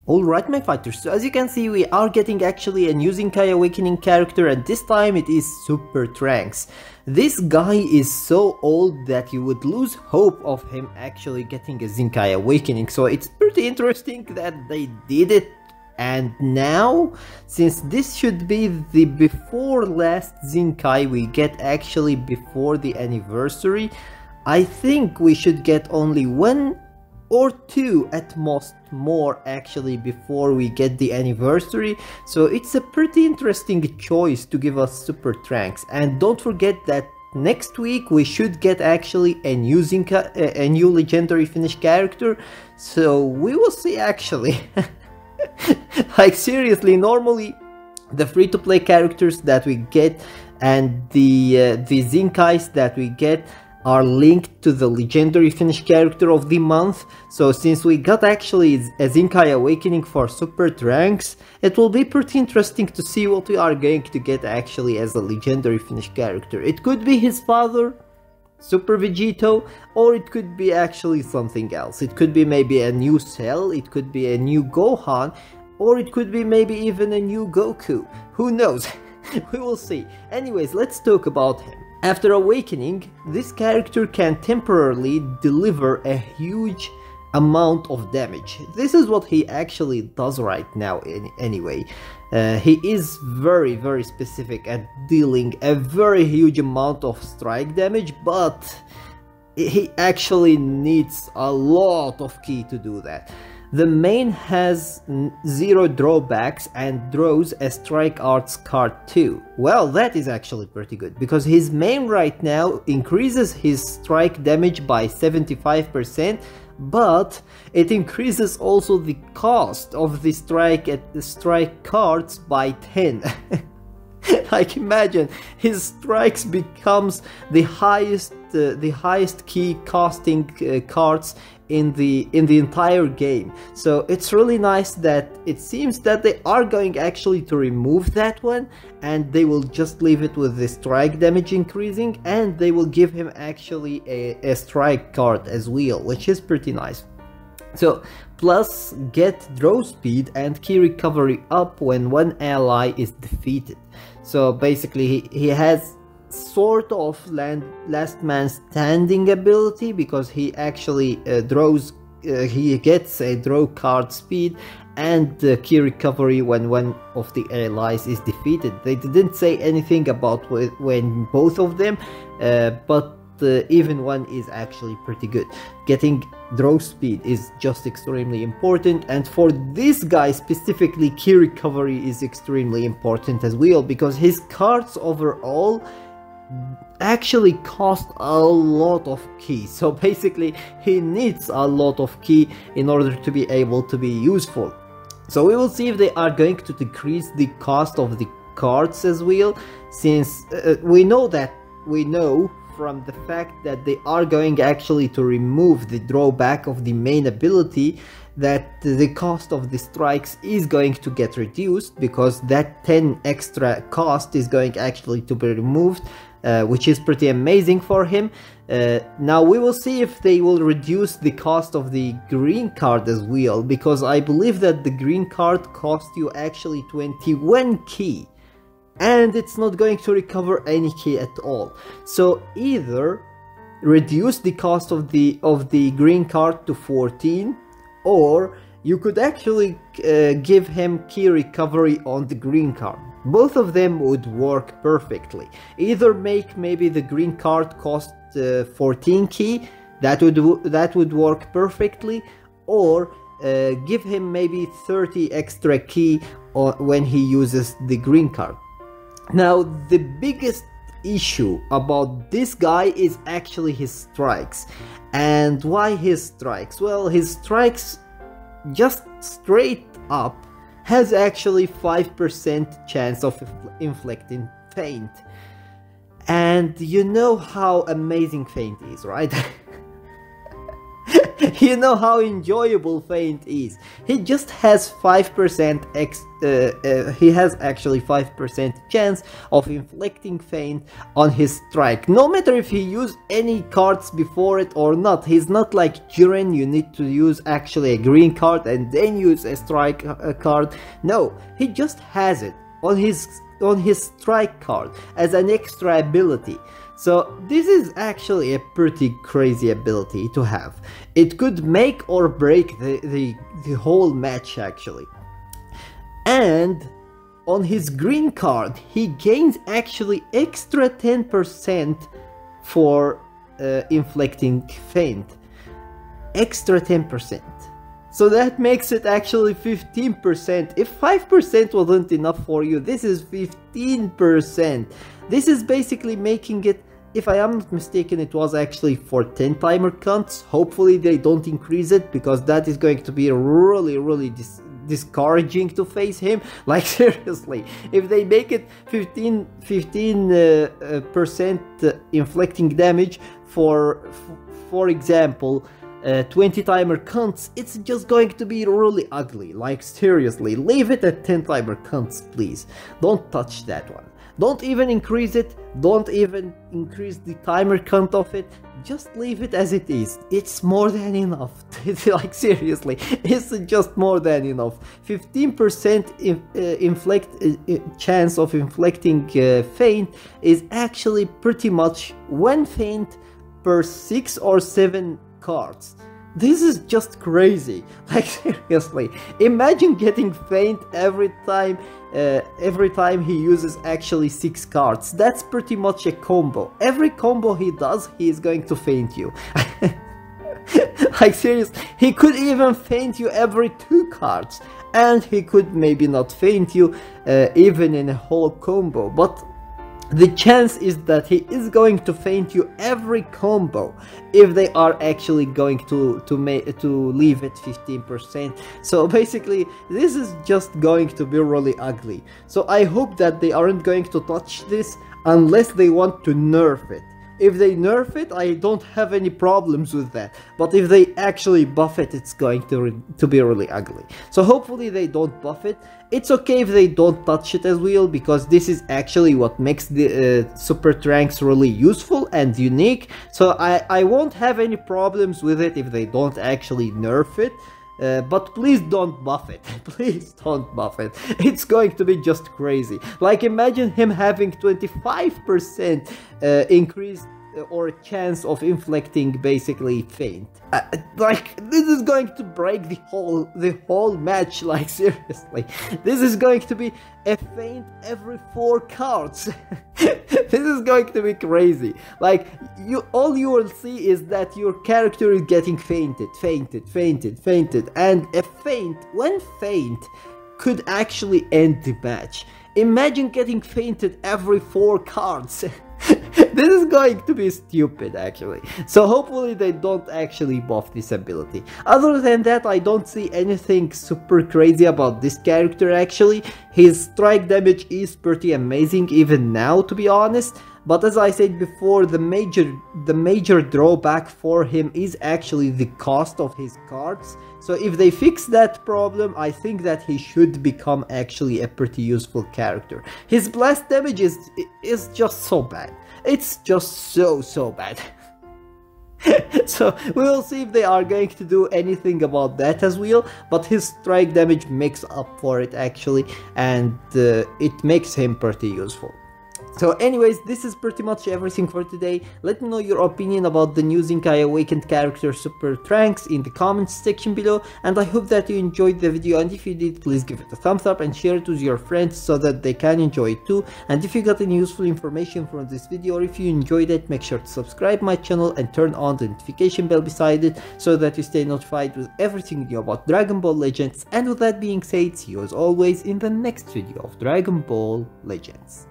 Alright my fighters, so as you can see we are getting actually a new Zenkai Awakening character, and this time it is Super Trunks. This guy is so old that you would lose hope of him actually getting a Zenkai Awakening, so it's pretty interesting that they did it. And now, since this should be the before last Zenkai we get actually before the anniversary, I think we should get only one or two at most more actually before we get the anniversary, so it's a pretty interesting choice to give us Super Trunks. And don't forget that next week we should get actually a new a new legendary Finnish character, so we will see actually. Like seriously, normally the free-to-play characters that we get and the Zenkais that we get are linked to the legendary Finnish character of the month. So since we got actually a Zenkai Awakening for Super Trunks, it will be pretty interesting to see what we are going to get actually as a legendary Finnish character. It could be his father, Super Vegeta, or it could be actually something else. It could be maybe a new Cell, it could be a new Gohan, or it could be maybe even a new Goku. Who knows? We will see. Anyways, let's talk about him. After awakening, this character can temporarily deliver a huge amount of damage. This is what he actually does right now anyway. He is very specific at dealing a very huge amount of strike damage, but he actually needs a lot of ki to do that. The main has 0 drawbacks and draws a strike arts card too. Well, that is actually pretty good, because his main right now increases his strike damage by 75%, but it increases also the cost of the strike cards by 10. Like imagine, his strikes becomes the highest key costing cards in the entire game. So it's really nice that it seems that they are going actually to remove that one, and they will just leave it with the strike damage increasing, and they will give him actually a strike card as well, which is pretty nice. So plus get draw speed and key recovery up when one ally is defeated. So basically he has sort of last man standing ability, because he actually he gets a draw card speed and key recovery when one of the allies is defeated. They didn't say anything about when both of them, but even one is actually pretty good. Getting draw speed is just extremely important, and for this guy specifically key recovery is extremely important as well, because his cards overall actually cost a lot of ki. So basically he needs a lot of ki in order to be able to be useful. So we will see if they are going to decrease the cost of the cards as well, since we know from the fact that they are going actually to remove the drawback of the main ability, that the cost of the strikes is going to get reduced, because that 10 extra cost is going actually to be removed, which is pretty amazing for him. Now we will see if they will reduce the cost of the green card as well, because I believe that the green card costs you actually 21 ki, and it's not going to recover any ki at all. So either reduce the cost of the green card to 14, or you could actually give him ki recovery on the green card. Both of them would work perfectly. Either make maybe the green card cost 14 ki, that would work perfectly, or give him maybe 30 extra ki when he uses the green card. Now the biggest issue about this guy is actually his strikes. And why his strikes? Well, his strikes just straight up has actually 5% chance of inflicting feint. And you know how amazing feint is, right? You know how enjoyable Feint is. He just has 5% he has actually 5% chance of inflicting Feint on his strike. No matter if he used any cards before it or not. He's not like Jiren, you need to use actually a green card and then use a strike card. No, he just has it on his strike card as an extra ability. So this is actually a pretty crazy ability to have. It could make or break the whole match actually. And on his green card he gains actually extra 10% for inflicting Feint. Extra 10%. So that makes it actually 15%. If 5% wasn't enough for you, this is 15%. This is basically making it, if I am not mistaken, it was actually for 10 timer counts. Hopefully they don't increase it, because that is going to be really discouraging to face him. Like seriously, if they make it 15% inflicting damage for example 20 timer counts, it's just going to be really ugly. Like seriously, leave it at 10 timer counts, please. Don't touch that one. Don't even increase it, don't even increase the timer count of it, just leave it as it is. It's more than enough. Like seriously, it's just more than enough. 15% chance of inflicting Feint is actually pretty much one Feint per 6 or 7 cards. This is just crazy. Like seriously, imagine getting Feint every time he uses actually 6 cards. That's pretty much a combo. Every combo he does, he is going to Feint you. Like seriously, he could even Feint you every 2 cards, and he could maybe not Feint you even in a whole combo, but the chance is that he is going to Feint you every combo if they are actually going to leave it 15%. So basically this is just going to be really ugly. So I hope that they aren't going to touch this unless they want to nerf it. If they nerf it, I don't have any problems with that. But if they actually buff it, it's going to be really ugly. So hopefully they don't buff it. It's okay if they don't touch it as well, because this is actually what makes the Super Trunks really useful and unique. So I won't have any problems with it if they don't actually nerf it. But please don't buff it. Please don't buff it. It's going to be just crazy. Like imagine him having 25% increase or chance of inflicting basically Feint. Like this is going to break the whole match. Like seriously, this is going to be a Feint every 4 cards. This is going to be crazy. Like all you will see is that your character is getting fainted, and a one feint could actually end the match. Imagine getting fainted every 4 cards. This is going to be stupid actually. So hopefully they don't actually buff this ability. Other than that, I don't see anything super crazy about this character actually. His strike damage is pretty amazing even now, to be honest. But as I said before, the major drawback for him is actually the cost of his cards. So if they fix that problem, I think that he should become actually a pretty useful character. His blast damage is just so bad. It's just so bad. So we will see if they are going to do anything about that as well, but his strike damage makes up for it actually, and it makes him pretty useful. So anyways, this is pretty much everything for today. Let me know your opinion about the new Zenkai Awakened character Super Trunks in the comments section below, and I hope that you enjoyed the video, and if you did, please give it a thumbs up and share it with your friends so that they can enjoy it too. And if you got any useful information from this video, or if you enjoyed it, make sure to subscribe my channel and turn on the notification bell beside it so that you stay notified with everything new about Dragon Ball Legends. And with that being said, see you as always in the next video of Dragon Ball Legends.